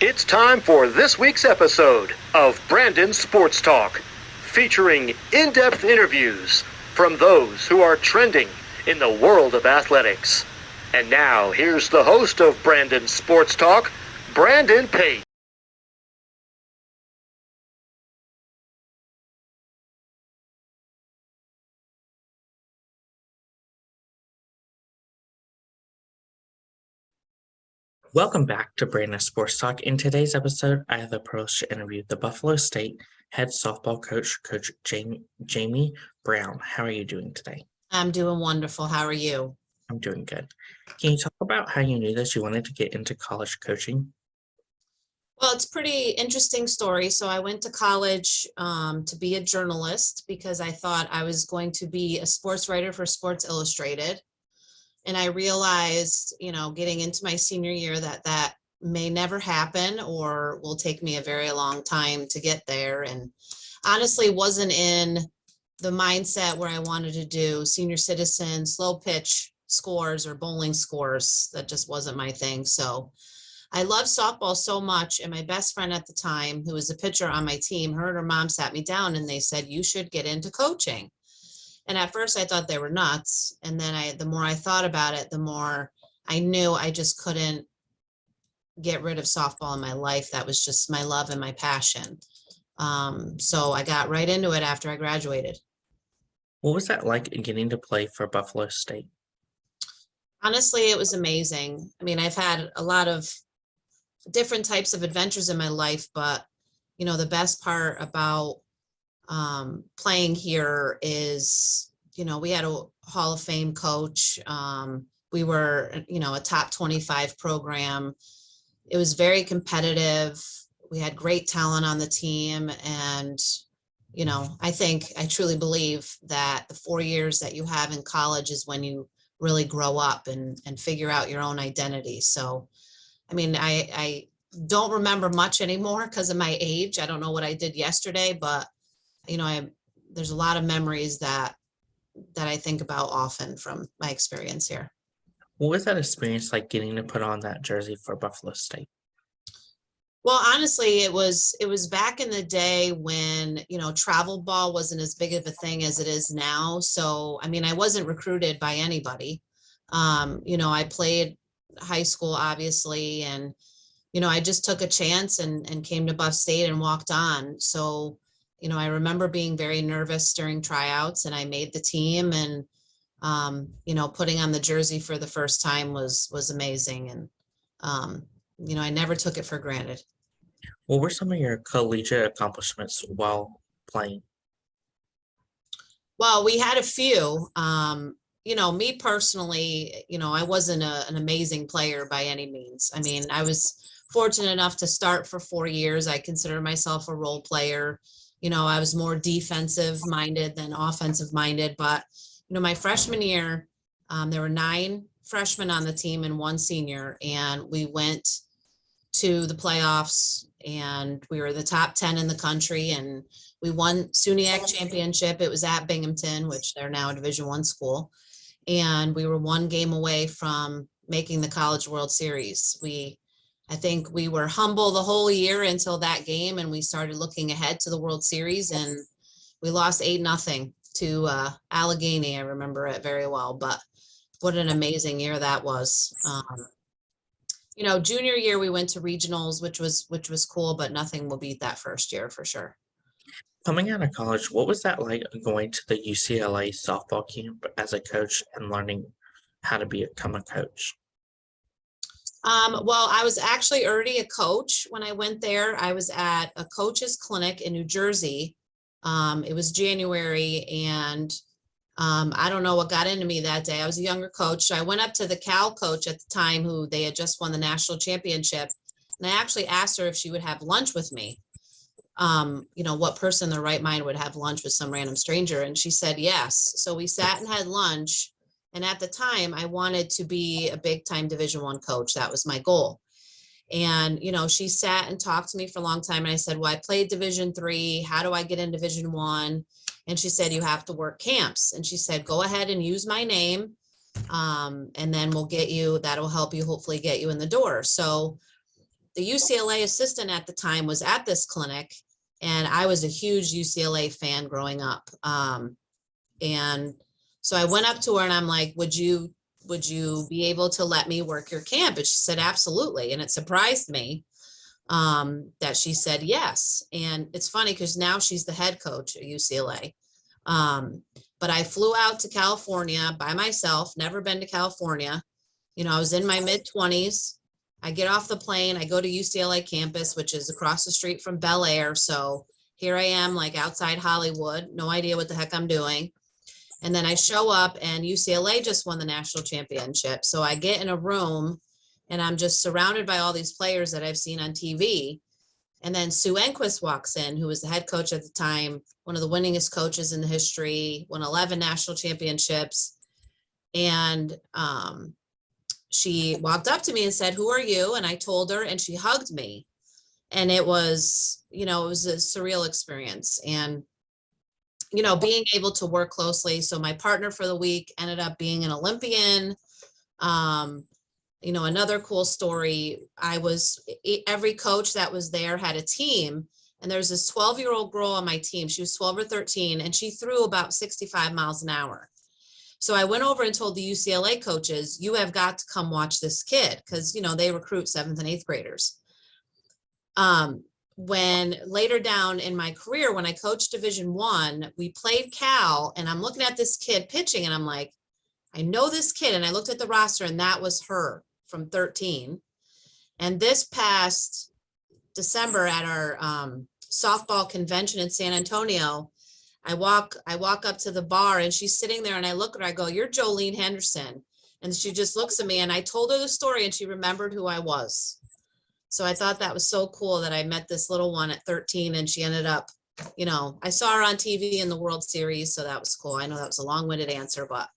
It's time for this week's episode of Brandon Sports Talk, featuring in-depth interviews from those who are trending in the world of athletics. And now, here's the host of Brandon Sports Talk, Brandon Pate. Welcome back to Brandon Sports Talk. In today's episode, I have the privilege to interview the Buffalo State head softball coach, Coach Jamie Brown. How are you doing today? I'm doing wonderful. How are you? I'm doing good. Can you talk about how you knew that you wanted to get into college coaching? Well, it's a pretty interesting story. So I went to college to be a journalist because I thought I was going to be a sports writer for Sports Illustrated. And I realized, getting into my senior year that may never happen or will take me a very long time to get there. And honestly, wasn't in the mindset where I wanted to do senior citizen, slow pitch scores or bowling scores. That just wasn't my thing. So I love softball so much. And my best friend at the time, who was a pitcher on my team, her and her mom sat me down and they said, you should get into coaching. And at first I thought they were nuts. And then the more I thought about it, the more I knew I just couldn't get rid of softball in my life. That was just my love and my passion. So I got right into it after I graduated. What was that like getting to play for Buffalo State? Honestly, it was amazing. I mean, I've had a lot of different types of adventures in my life, but the best part about playing here is, we had a Hall of Fame coach. We were, a top 25 program. It was very competitive. We had great talent on the team. And, I truly believe that the 4 years that you have in college is when you really grow up and figure out your own identity. So, I mean, I don't remember much anymore because of my age. I don't know what I did yesterday, but there's a lot of memories that I think about often from my experience here. What was that experience like getting to put on that jersey for Buffalo State? Well, honestly, it was back in the day when, travel ball wasn't as big of a thing as it is now. So, I mean, I wasn't recruited by anybody. I played high school, obviously, and, I just took a chance and came to Buff State and walked on. So, I remember being very nervous during tryouts and I made the team and, putting on the jersey for the first time was amazing. And, I never took it for granted. What were some of your collegiate accomplishments while playing? Well, we had a few. Me personally, I wasn't an amazing player by any means. I mean, I was fortunate enough to start for 4 years. I consider myself a role player. I was more defensive minded than offensive minded. But, my freshman year, there were 9 freshmen on the team and 1 senior, and we went to the playoffs and we were the top 10 in the country and we won SUNYAC championship. It was at Binghamton, which they're now a Division I school. And we were 1 game away from making the College World Series. I think we were humble the whole year until that game. And we started looking ahead to the World Series and we lost 8-0 to Allegheny. I remember it very well, but what an amazing year that was. Junior year, we went to regionals, which was cool, but nothing will beat that first year for sure. Coming out of college, what was that like going to the UCLA softball camp as a coach and learning how to become a coach? Well, I was actually already a coach when I went there. I was at a coach's clinic in New Jersey. It was January and I don't know what got into me that day. I was a younger coach. So I went up to the Cal coach at the time who they had just won the national championship. And I actually asked her if she would have lunch with me. What person in their right mind would have lunch with some random stranger? And she said yes. So we sat and had lunch. And at the time I wanted to be a big time Division I coach. That was my goal. And, she sat and talked to me for a long time. And I said, well, I played Division III. How do I get in Division I? And she said, you have to work camps. And she said, go ahead and use my name. And then that'll help you hopefully get you in the door. So the UCLA assistant at the time was at this clinic, and I was a huge UCLA fan growing up. And so I went up to her and I'm like, would you be able to let me work your camp? And she said, absolutely. And it surprised me that she said yes. And it's funny because now she's the head coach at UCLA. But I flew out to California by myself, never been to California. You know, I was in my mid-20s. I get off the plane, I go to UCLA campus, which is across the street from Bel Air. So here I am, like outside Hollywood, no idea what the heck I'm doing. And then I show up and UCLA just won the national championship. So I get in a room and I'm just surrounded by all these players that I've seen on TV. And then Sue Enquist walks in, who was the head coach at the time, one of the winningest coaches in the history, won 11 national championships. And she walked up to me and said, who are you? And I told her, and she hugged me. And it was, you know, it was a surreal experience. And, you know, being able to work closely. So my partner for the week ended up being an Olympian. You know, another cool story, every coach that was there had a team, and there's this 12-year-old girl on my team. She was 12 or 13, and she threw about 65 miles an hour. So I went over and told the UCLA coaches, you have got to come watch this kid, because, you know, they recruit 7th and 8th graders. When later down in my career, when I coached Division I, we played Cal, and I'm looking at this kid pitching, and I'm like, I know this kid. And I looked at the roster, and that was her from 13. And this past December at our softball convention in San Antonio, I walk up to the bar, and she's sitting there, and I look at her, I go, you're Jolene Henderson. And she just looks at me, and I told her the story, and she remembered who I was. So I thought that was so cool that I met this little one at 13, and she ended up, you know, I saw her on TV in the World Series. So that was cool. I know that was a long-winded answer, but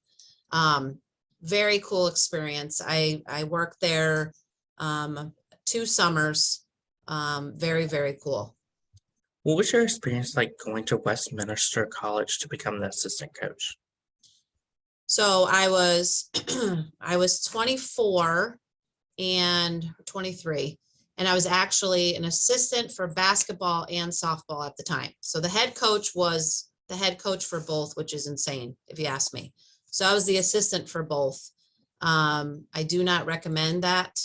very cool experience. I worked there 2 summers. Very, very cool. What was your experience like going to Westminster College to become the assistant coach? So I was I was 24 and 23, and I was actually an assistant for basketball and softball at the time. So the head coach was the head coach for both, which is insane if you ask me. So I was the assistant for both. I do not recommend that.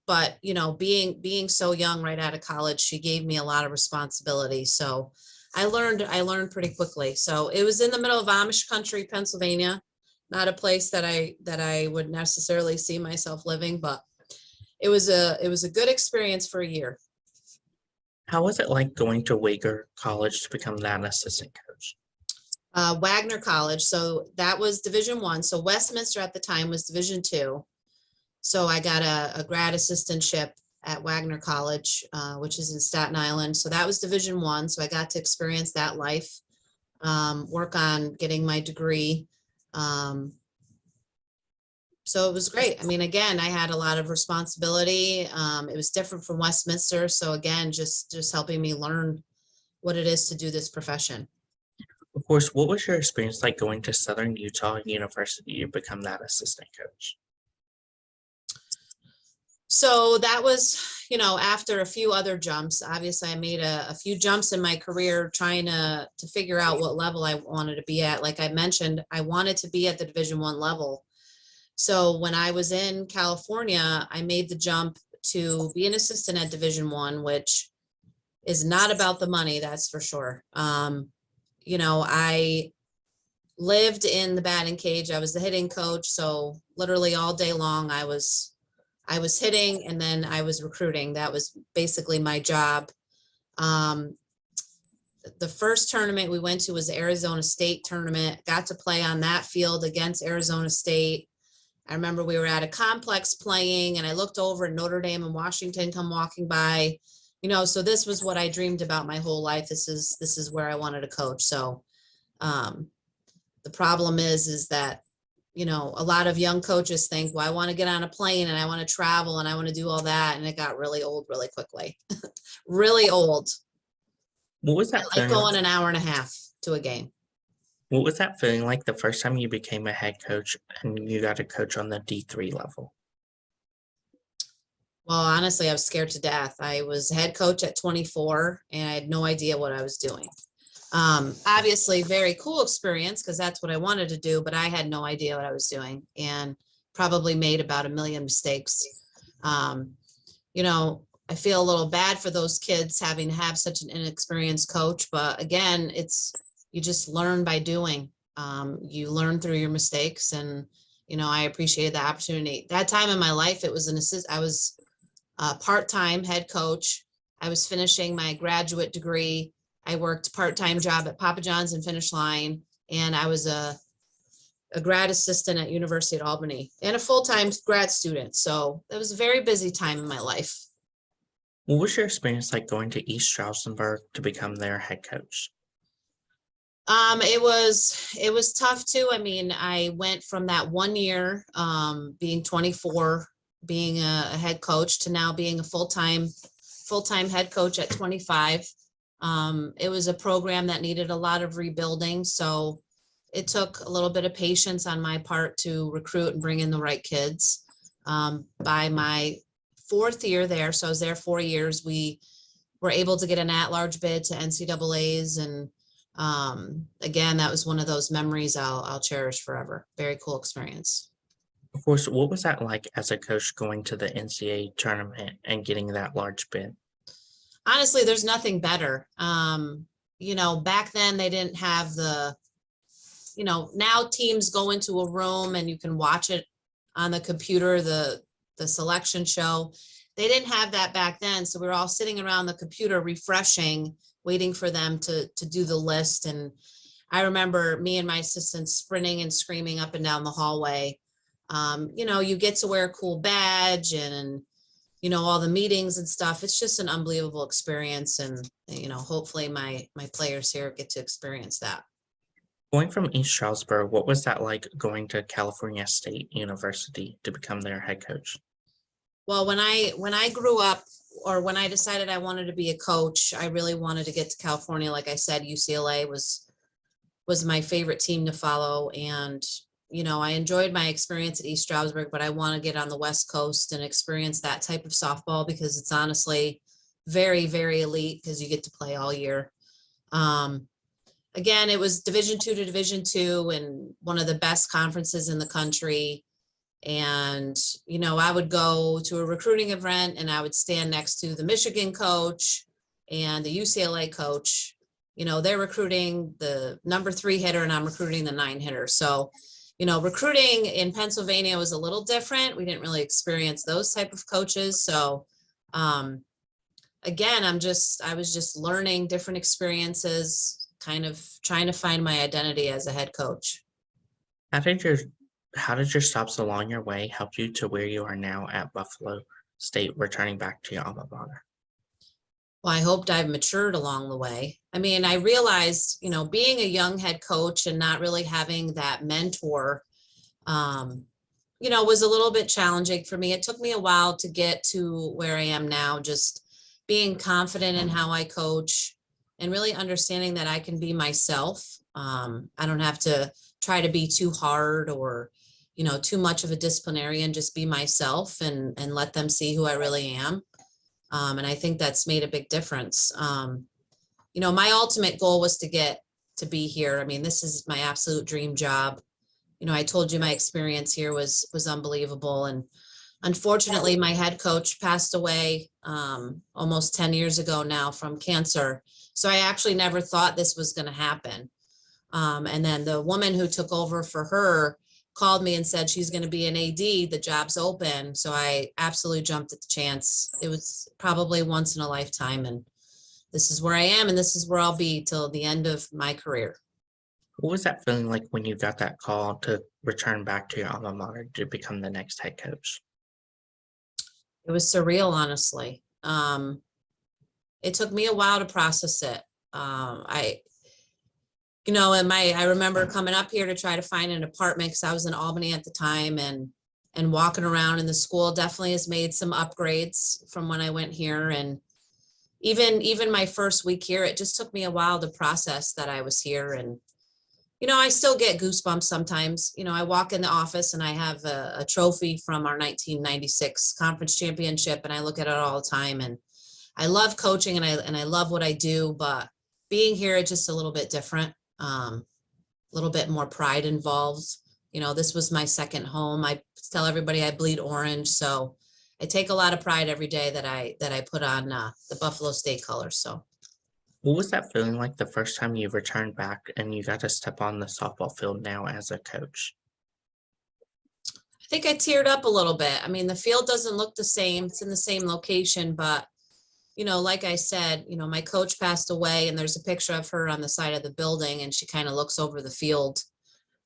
But you know, being so young right out of college, she gave me a lot of responsibility. So I learned pretty quickly. So it was in the middle of Amish country, Pennsylvania, not a place that I would necessarily see myself living, but it was a good experience for a year. How was it like going to Wager College to become that assistant coach? Wagner College. So that was Division I. So Westminster at the time was Division II. So I got a grad assistantship at Wagner College, which is in Staten Island. So that was Division I. So I got to experience that life, work on getting my degree. So it was great. I mean, again, I had a lot of responsibility. It was different from Westminster. So again, just helping me learn what it is to do this profession. Of course, what was your experience like going to Southern Utah University to become that assistant coach? So that was, you know, after a few other jumps. Obviously, I made a few jumps in my career trying to figure out what level I wanted to be at. Like I mentioned, I wanted to be at the Division I level. So when I was in California, I made the jump to be an assistant at Division I, which is not about the money, that's for sure. You know, I lived in the batting cage. I was the hitting coach. So literally all day long, I was hitting, and then I was recruiting. That was basically my job. The first tournament we went to was the Arizona State tournament. Got to play on that field against Arizona State. I remember we were at a complex playing, and I looked over and Notre Dame and Washington come walking by. You know, so this was what I dreamed about my whole life. This is where I wanted to coach. So the problem is that, you know, a lot of young coaches think, well, I want to get on a plane and I want to travel and I want to do all that. And it got really old really quickly, really old. What was that? I like going an hour and a half to a game. What was that feeling like the first time you became a head coach and you got to coach on the D3 level? Well, honestly, I was scared to death. I was head coach at 24 and I had no idea what I was doing. Obviously very cool experience because that's what I wanted to do, but I had no idea what I was doing and probably made about a million mistakes. Um, I feel a little bad for those kids having to have such an inexperienced coach, but again, you just learn by doing. You learn through your mistakes and, I appreciated the opportunity. That time in my life, I was a part-time head coach. I was finishing my graduate degree. I worked part-time job at Papa John's and Finish Line, and I was a grad assistant at University of Albany and a full-time grad student. So it was a very busy time in my life. What was your experience like going to East Stroudsburg to become their head coach? It was tough too. I mean, I went from that 1 year, being 24, being a head coach to now being a full-time head coach at 25. It was a program that needed a lot of rebuilding. So it took a little bit of patience on my part to recruit and bring in the right kids. By my 4th year there, so I was there 4 years, we were able to get an at-large bid to NCAA's. And again, that was one of those memories I'll cherish forever. Very cool experience. Of course, what was that like as a coach going to the NCAA tournament and getting that large bid? Honestly, there's nothing better. Back then they didn't have now teams go into a room and you can watch it on the computer, the selection show. They didn't have that back then. So we were all sitting around the computer refreshing, waiting for them to do the list. And I remember me and my assistants sprinting and screaming up and down the hallway. You get to wear a cool badge and all the meetings and stuff. It's just an unbelievable experience. And, hopefully my players here get to experience that. Going from East Stroudsburg, what was that like going to California State University to become their head coach? Well, when I grew up, or when I decided I wanted to be a coach, I really wanted to get to California. Like I said, UCLA was my favorite team to follow. And, I enjoyed my experience at East Stroudsburg, but I want to get on the West Coast and experience that type of softball because it's honestly very, very elite because you get to play all year. Again, it was Division II to Division II and one of the best conferences in the country. And, I would go to a recruiting event and I would stand next to the Michigan coach and the UCLA coach. They're recruiting the number 3 hitter and I'm recruiting the 9 hitter. So, recruiting in Pennsylvania was a little different. We didn't really experience those type of coaches. So, again, I was just learning different experiences, kind of trying to find my identity as a head coach. How did your stops along your way help you to where you are now at Buffalo State, returning back to your alma mater? Well, I hoped I've matured along the way. I mean, I realized, being a young head coach and not really having that mentor, was a little bit challenging for me. It took me a while to get to where I am now, just being confident in how I coach and really understanding that I can be myself. I don't have to try to be too hard or, too much of a disciplinarian, just be myself and let them see who I really am. And I think that's made a big difference. My ultimate goal was to get to be here. I mean, this is my absolute dream job. I told you my experience here was unbelievable. And unfortunately, my head coach passed away almost 10 years ago now from cancer. So I actually never thought this was going to happen. And then the woman who took over for her called me and said she's going to be an AD, the job's open. So I absolutely jumped at the chance. It was probably once in a lifetime. And this is where I am and this is where I'll be till the end of my career. What was that feeling like when you got that call to return back to your alma mater to become the next head coach? It was surreal, honestly. It took me a while to process it. I remember coming up here to try to find an apartment because I was in Albany at the time and walking around, and the school definitely has made some upgrades from when I went here. And even my first week here, it just took me a while to process that I was here. And, I still get goosebumps sometimes. I walk in the office and I have a trophy from our 1996 conference championship, and I look at it all the time. And I love coaching and I love what I do, but being here, it's just a little bit different, a little bit more pride involved. This was my second home. I tell everybody I bleed orange, so I take a lot of pride every day that I put on the Buffalo State colors. So. What was that feeling like the first time you returned back and you got to step on the softball field now as a coach? I think I teared up a little bit. I mean, the field doesn't look the same. It's in the same location, but like I said, my coach passed away, and there's a picture of her on the side of the building, and she kind of looks over the field.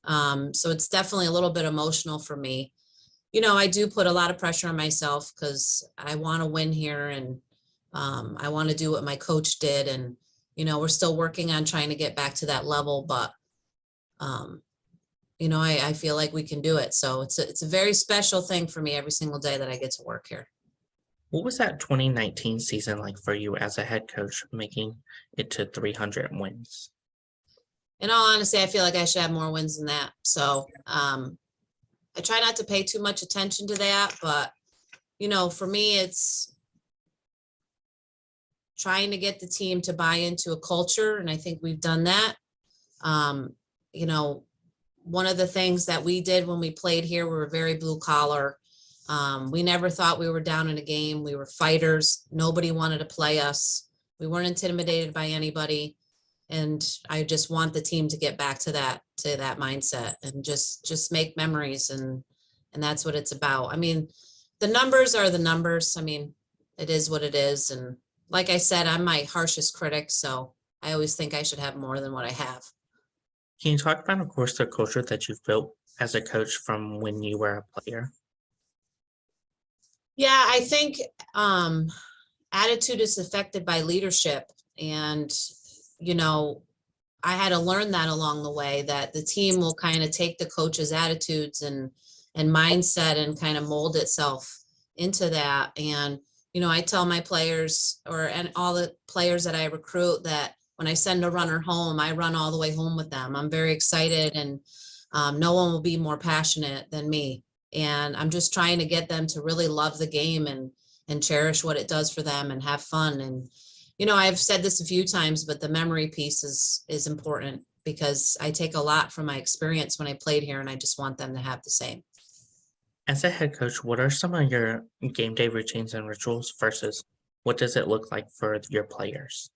So it's definitely a little bit emotional for me. I do put a lot of pressure on myself because I want to win here, and I want to do what my coach did. And, we're still working on trying to get back to that level, but, I feel like we can do it. So it's a very special thing for me every single day that I get to work here. What was that 2019 season like for you as a head coach, making it to 300 wins? In all honesty, I feel like I should have more wins than that. So I try not to pay too much attention to that, but, for me, it's trying to get the team to buy into a culture. And I think we've done that. One of the things that we did when we played here, we were very blue collar. We never thought we were down in a game. We were fighters. Nobody wanted to play us. We weren't intimidated by anybody. And I just want the team to get back to that mindset and just make memories. And that's what it's about. I mean, the numbers are the numbers. I mean, it is what it is. And like I said, I'm my harshest critic, so I always think I should have more than what I have. Can you talk about, of course, the culture that you've built as a coach from when you were a player? Yeah, I think attitude is affected by leadership. And, I had to learn that along the way, that the team will kind of take the coach's attitudes and mindset and kind of mold itself into that. And, I tell my players and all the players that I recruit that when I send a runner home, I run all the way home with them. I'm very excited, and no one will be more passionate than me. And I'm just trying to get them to really love the game and cherish what it does for them and have fun. And, I've said this a few times, but the memory piece is important because I take a lot from my experience when I played here, and I just want them to have the same. As a head coach, what are some of your game day routines and rituals versus what does it look like for your players?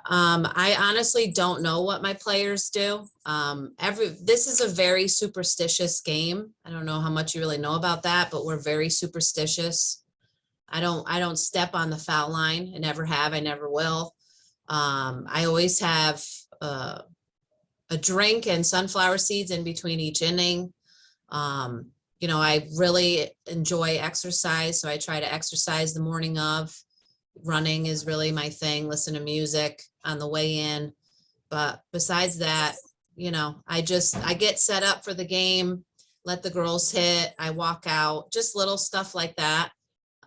I honestly don't know what my players do. This is a very superstitious game. I don't know how much you really know about that, but we're very superstitious. I don't step on the foul line. I never have. I never will. I always have a drink and sunflower seeds in between each inning. I really enjoy exercise, so I try to exercise the morning of. Running is really my thing. Listen to music on the way in. But besides that, I get set up for the game, let the girls hit, I walk out, just little stuff like that.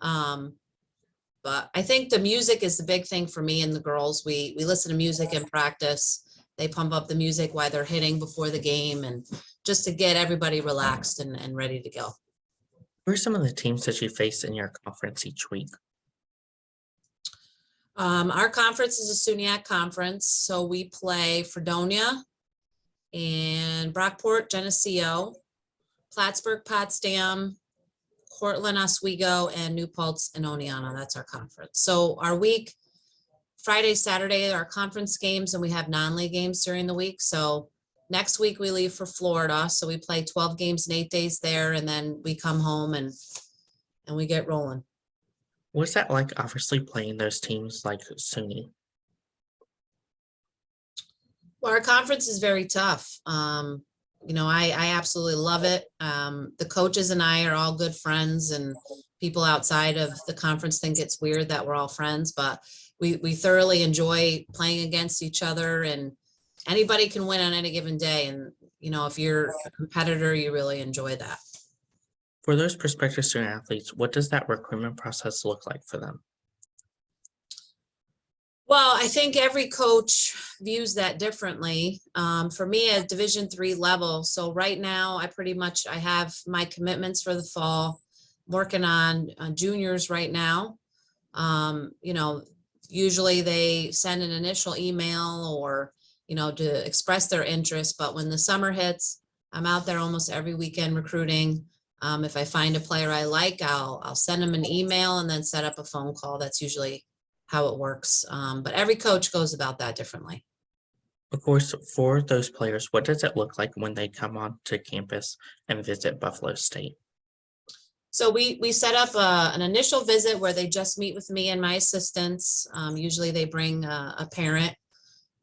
But I think the music is the big thing for me and the girls. We listen to music in practice. They pump up the music while they're hitting before the game, and just to get everybody relaxed and ready to go. Who are some of the teams that you face in your conference each week? Our conference is a SUNYAC conference, so we play Fredonia and Brockport, Geneseo, Plattsburgh, Potsdam, Cortland, Oswego, and New Paltz and Oneonta. That's our conference. So our week, Friday, Saturday, are conference games, and we have non-league games during the week. So next week we leave for Florida. So we play 12 games in 8 days there, and then we come home and we get rolling. What's that like, obviously, playing those teams like SUNY? Well, our conference is very tough. I absolutely love it. The coaches and I are all good friends, and people outside of the conference think it's weird that we're all friends, but we thoroughly enjoy playing against each other, and anybody can win on any given day. And, if you're a competitor, you really enjoy that. For those prospective student athletes, what does that recruitment process look like for them? Well, I think every coach views that differently. For me at Division III level, so right now I have my commitments for the fall, working on juniors right now. You know, usually they send an initial email or, to express their interest, but when the summer hits, I'm out there almost every weekend recruiting. If I find a player I like, I'll send them an email and then set up a phone call. That's usually how it works. But every coach goes about that differently. Of course, for those players, what does it look like when they come onto campus and visit Buffalo State? So we set up an initial visit where they just meet with me and my assistants. Usually they bring a parent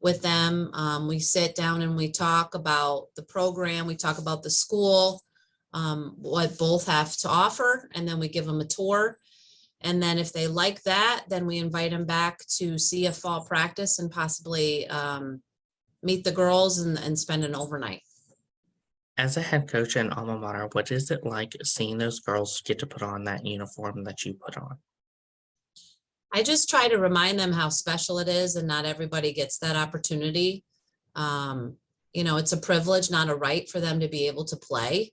with them. We sit down and we talk about the program. We talk about the school, what both have to offer, and then we give them a tour. And then if they like that, then we invite them back to see a fall practice and possibly meet the girls and spend an overnight. As a head coach and alma mater, what is it like seeing those girls get to put on that uniform that you put on? I just try to remind them how special it is, and not everybody gets that opportunity. It's a privilege, not a right, for them to be able to play.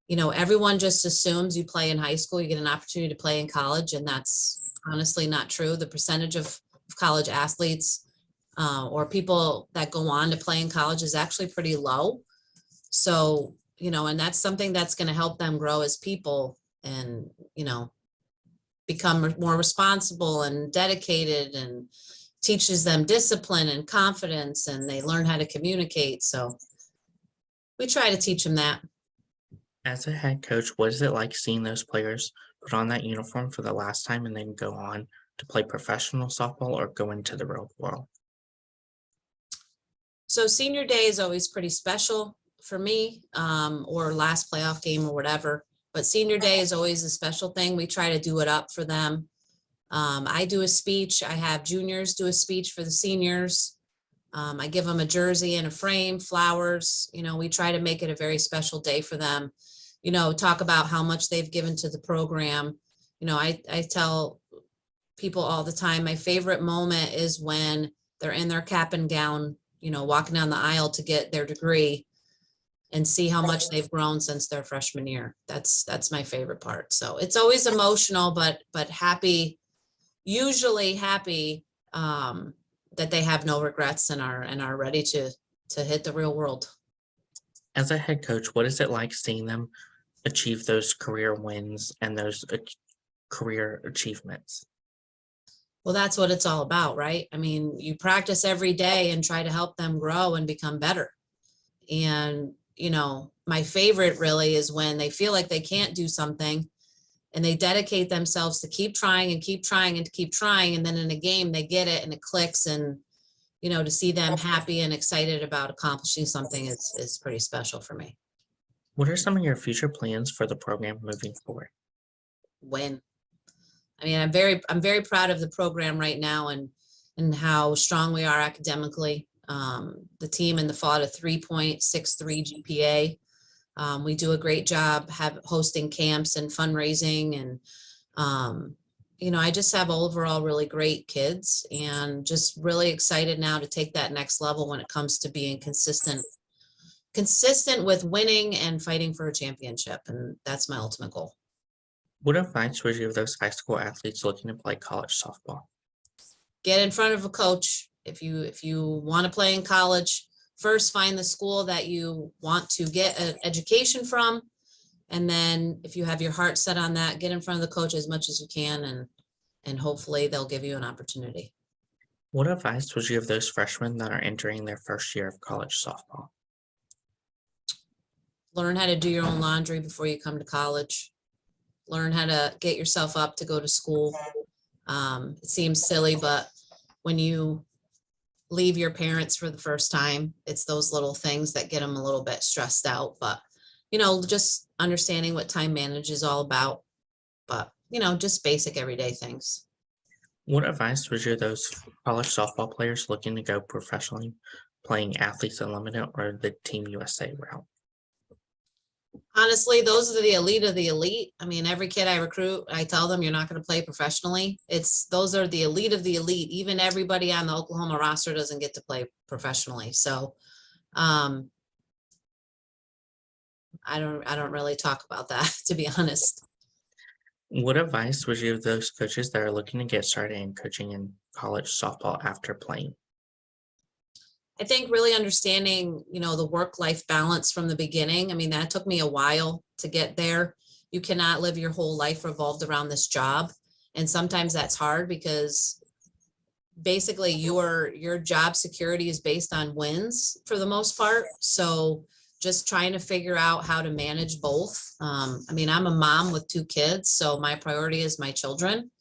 Everyone just assumes you play in high school, you get an opportunity to play in college, and that's honestly not true. The percentage of college athletes or people that go on to play in college is actually pretty low. So, and that's something that's going to help them grow as people and, become more responsible and dedicated, and teaches them discipline and confidence, and they learn how to communicate. So we try to teach them that. As a head coach, what is it like seeing those players put on that uniform for the last time and then go on to play professional softball or go into the real world? So senior day is always pretty special for me, or last playoff game or whatever. But senior day is always a special thing. We try to do it up for them. I do a speech. I have juniors do a speech for the seniors. I give them a jersey and a frame, flowers. We try to make it a very special day for them. Talk about how much they've given to the program. I tell people all the time, my favorite moment is when they're in their cap and gown, walking down the aisle to get their degree, and see how much they've grown since their freshman year. That's my favorite part. So it's always emotional, but happy, usually happy, that they have no regrets and are ready to hit the real world. As a head coach, what is it like seeing them achieve those career wins and those career achievements? Well, that's what it's all about, right? I mean, you practice every day and try to help them grow and become better. And my favorite really is when they feel like they can't do something and they dedicate themselves to keep trying and keep trying and to keep trying. And then in a game, they get it and it clicks, and, to see them happy and excited about accomplishing something is pretty special for me. What are some of your future plans for the program moving forward? Win. I mean, I'm very proud of the program right now and how strong we are academically. The team in the fall had a 3.63 GPA. We do a great job hosting camps and fundraising, and I just have overall really great kids, and just really excited now to take that next level when it comes to being consistent with winning and fighting for a championship, and that's my ultimate goal. What advice would you give those high school athletes looking to play college softball? Get in front of a coach. If you want to play in college, first find the school that you want to get an education from. And then if you have your heart set on that, get in front of the coach as much as you can, and hopefully they'll give you an opportunity. What advice would you give those freshmen that are entering their first year of college softball? Learn how to do your own laundry before you come to college. Learn how to get yourself up to go to school. It seems silly, but when you leave your parents for the first time, it's those little things that get them a little bit stressed out. But, just understanding what time management is all about, but, just basic everyday things. What advice would you give those college softball players looking to go professionally, playing Athletes Unlimited or the Team USA route? Honestly, those are the elite of the elite. I mean, every kid I recruit, I tell them you're not going to play professionally. Those are the elite of the elite. Even everybody on the Oklahoma roster doesn't get to play professionally. So, um, I don't really talk about that, to be honest. What advice would you give those coaches that are looking to get started in coaching in college softball after playing? I think really understanding, the work-life balance from the beginning. I mean, that took me a while to get there. You cannot live your whole life revolved around this job. And sometimes that's hard because basically your job security is based on wins for the most part. So just trying to figure out how to manage both. I mean, I'm a mom with 2 kids, so my priority is my children.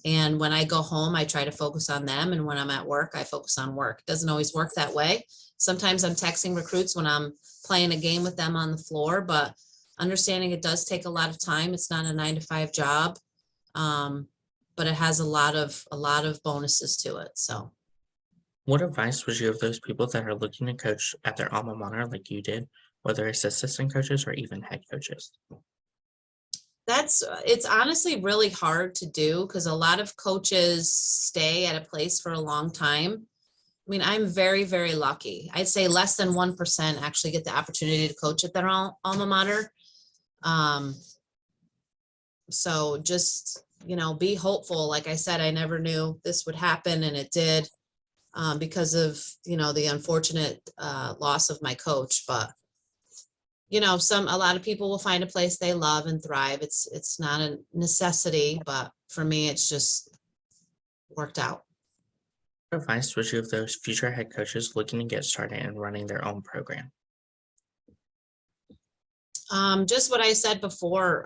And when I go home, I try to focus on them. And when I'm at work, I focus on work. It doesn't always work that way. Sometimes I'm texting recruits when I'm playing a game with them on the floor, but understanding it does take a lot of time. It's not a 9-to-5 job. But it has a lot of bonuses to it. So What advice would you give those people that are looking to coach at their alma mater like you did, whether it's assistant coaches or even head coaches? it's honestly really hard to do because a lot of coaches stay at a place for a long time. I mean, I'm very, very lucky. I'd say less than 1% actually get the opportunity to coach at their alma mater. So just, be hopeful. Like I said, I never knew this would happen, and it did, because of, the unfortunate loss of my coach. But a lot of people will find a place they love and thrive. It's not a necessity, but for me, it's just worked out. What advice would you give those future head coaches looking to get started and running their own program? Just what I said before,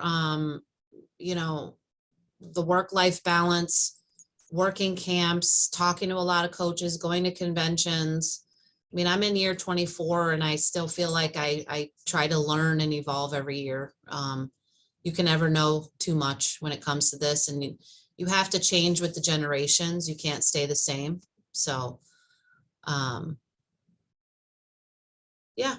the work-life balance, working camps, talking to a lot of coaches, going to conventions. I mean, I'm in year 24 and I still feel like I try to learn and evolve every year. You can never know too much when it comes to this, and you have to change with the generations. You can't stay the same. So, yeah.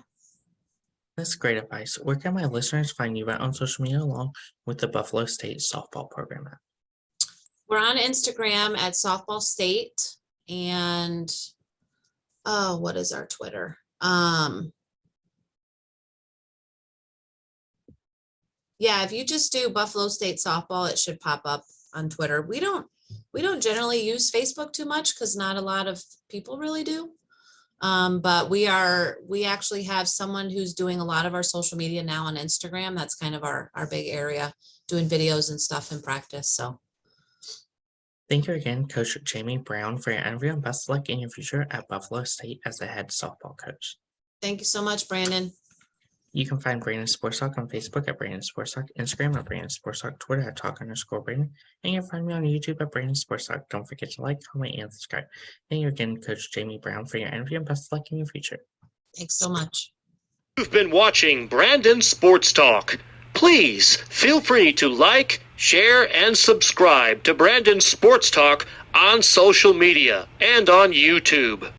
That's great advice. Where can my listeners find you at on social media along with the Buffalo State softball program at? We're on Instagram at Softball State, and what is our Twitter? Yeah, if you just do Buffalo State softball, it should pop up on Twitter. We don't generally use Facebook too much because not a lot of people really do. But we actually have someone who's doing a lot of our social media now on Instagram. That's kind of our big area, doing videos and stuff in practice. So Thank you again, Coach Jamie Brown, for your interview, and best of luck in your future at Buffalo State as the head softball coach. thank you so much, Brandon. You can find Brandon Sports Talk on Facebook at Brandon Sports Talk, Instagram at Brandon Sports Talk, Twitter at Talk_Brandon, and you can find me on YouTube at Brandon Sports Talk. Don't forget to like, comment, and subscribe. Thank you again, Coach Jamie Brown, for your interview, and best of luck in your future. Thanks so much. You've been watching Brandon Sports Talk. Please feel free to like, share, and subscribe to Brandon Sports Talk on social media and on YouTube.